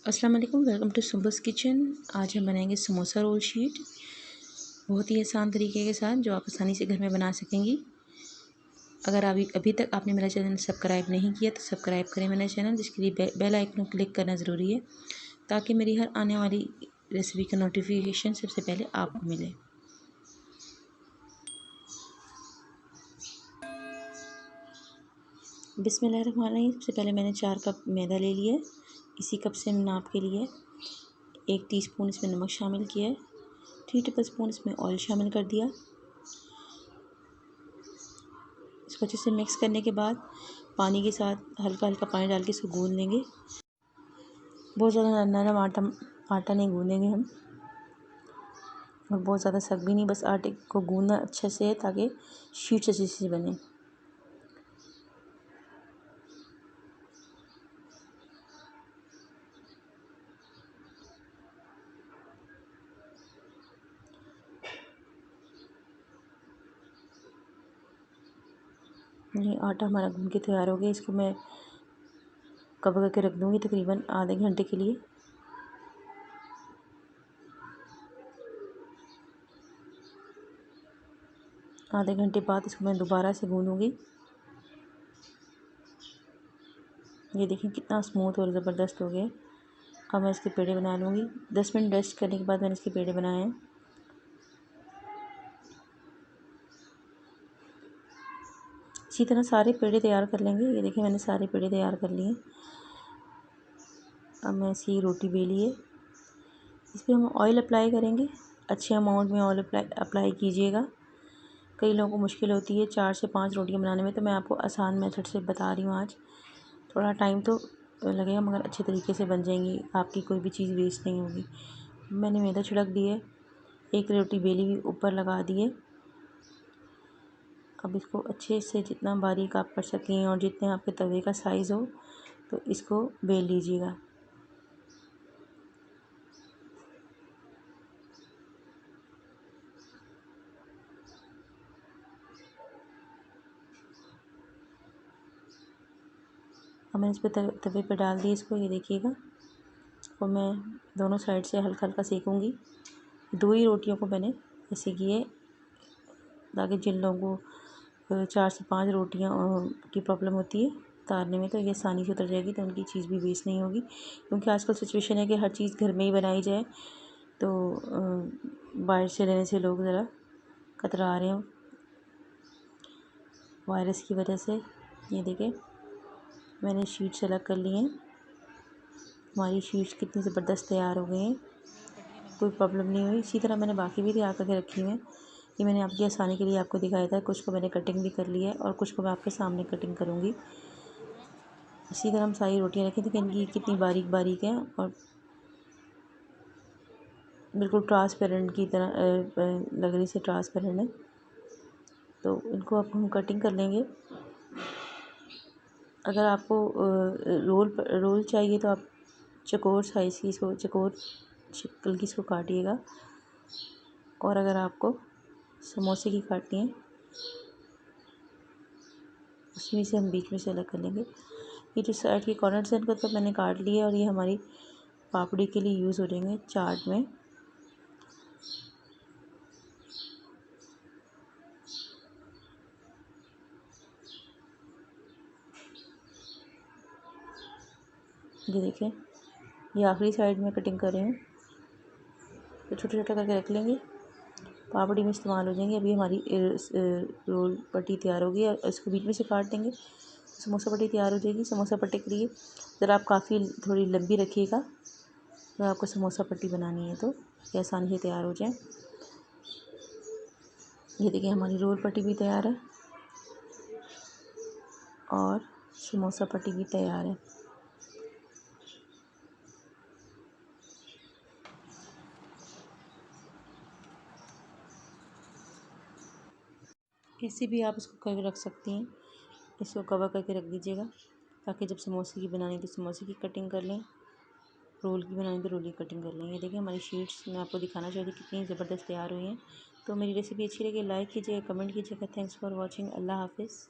अस्सलाम वालेकुम, welcome to सुबस kitchen. आज हम बनाएंगे समोसा रोल शीट, बहुत ही आसान तरीके के साथ जो आप आसानी से घर में बना सकेंगी। अगर अभी तक आपने मेरा चैनल सब्सक्राइब नहीं किया तो सब्सक्राइब करें मेरा चैनल, जिसके लिए बेल आइकन को क्लिक करना ज़रूरी है ताकि मेरी हर आने वाली रेसिपी का नोटिफिकेशन सबसे पहले आपको मिले। बिस्मिल्लाहिर्रहमानिर्रहीम। सबसे पहले मैंने 4 कप मैदा ले लिया है। इसी कप से नाप के लिए 1 टीस्पून इसमें नमक शामिल किया है, 3 टेबलस्पून इसमें ऑयल शामिल कर दिया। इसको अच्छे से मिक्स करने के बाद पानी के साथ हल्का हल्का पानी डाल के इसको गूंद लेंगे। बहुत ज़्यादा नरम आटा नहीं गूंदेंगे हम, और बहुत ज़्यादा सख्त भी नहीं, बस आटे को गूंदना अच्छे से ताकि शीट्स अच्छे से बने। ये आटा हमारा गूंद के तैयार हो गया। इसको मैं कवर करके रख दूँगी तकरीबन आधे घंटे के लिए। आधे घंटे बाद इसको मैं दोबारा से गूंदूँगी। ये देखें कितना स्मूथ और ज़बरदस्त हो गया। अब मैं इसके पेड़े बना लूँगी। 10 मिनट रेस्ट करने के बाद मैंने इसके पेड़े बनाए हैं। इसी तरह सारे पेड़े तैयार कर लेंगे। ये देखिए मैंने सारे पेड़े तैयार कर लिए। अब मैं इसकी रोटी बेली है। इस पर हम ऑयल अप्लाई करेंगे। अच्छे अमाउंट में ऑयल अप्लाई कीजिएगा। कई लोगों को मुश्किल होती है 4 से 5 रोटियां बनाने में, तो मैं आपको आसान मेथड से बता रही हूँ आज। थोड़ा टाइम तो लगेगा मगर अच्छे तरीके से बन जाएंगी, आपकी कोई भी चीज़ वेस्ट नहीं होगी। मैंने मैदा छिड़क दिए, एक रोटी बेली भी ऊपर लगा दिए। अब इसको अच्छे से जितना बारीक आप कर सकें और जितने आपके तवे का साइज़ हो तो इसको बेल लीजिएगा। अब मैंने इस पर तवे पर डाल दिए इसको। ये देखिएगा, और मैं दोनों साइड से हल्का हल्का सेकूँगी। 2 ही रोटियों को मैंने ऐसे किए ताकि जिन लोगों को 4 से 5 रोटियां की प्रॉब्लम होती है उतारने में, तो ये आसानी से उतर जाएगी, तो उनकी चीज़ भी वेस्ट नहीं होगी। क्योंकि आजकल सिचुएशन है कि हर चीज़ घर में ही बनाई जाए, तो बाहर से लेने से लोग ज़रा कतरा रहे हैं वायरस की वजह से। ये देखें मैंने शीट्स अलग कर ली हैं। हमारी शीट्स कितनी ज़बरदस्त तैयार हो गई हैं, कोई प्रॉब्लम नहीं हुई। इसी तरह मैंने बाकी भी तैयार करके रखी हुई हैं। ये मैंने आपकी आसानी के लिए आपको दिखाया था। कुछ को मैंने कटिंग भी कर ली है और कुछ को मैं आपके सामने कटिंग करूँगी। इसी तरह हम सारी रोटियां रखें। देखिए इनकी कितनी बारीक बारीक है और बिल्कुल ट्रांसपेरेंट की तरह लग रही से ट्रांसपेरेंट है। तो इनको अब हम कटिंग कर लेंगे। अगर आपको रोल चाहिए तो आप चकोर साइज़ की इसको, चकोर शक्ल की इसको काटिएगा। और अगर आपको समोसे की काटनी है उसमें से हम बीच में से अलग कर लेंगे। ये जो साइड के कॉर्नर्स हैं इनको तो मैंने काट लिया, और ये हमारी पापड़ी के लिए यूज़ हो जाएंगे चाट में। ये देखें, ये आखिरी साइड में कटिंग कर रहे हैं, तो छोटा छोटा करके रख लेंगे, पापड़ी में इस्तेमाल हो जाएंगे। अभी हमारी रोल पट्टी तैयार होगी और इसको बीच में से काट देंगे, समोसा पट्टी तैयार हो जाएगी। समोसा पट्टी के लिए ज़रा आप काफ़ी थोड़ी लंबी रखिएगा अगर आपको समोसा पट्टी बनानी है, तो ये आसानी से तैयार हो जाए। ये देखिए हमारी रोल पट्टी भी तैयार है और समोसा पट्टी भी तैयार है। ऐसे भी आप इसको करके रख सकती हैं। इसको कवर करके रख दीजिएगा ताकि जब समोसे की बनानी तो समोसे की कटिंग कर लें, रोल की बनानी तो रोल की कटिंग कर लें। ये देखिए हमारी शीट्स मैं आपको दिखाना चाहती हूँ कितनी ज़बरदस्त तैयार हुई हैं। तो मेरी रेसिपी अच्छी लगी लाइक कीजिएगा, कमेंट कीजिएगा। Thanks for watching. अल्लाह हाफ़िज़।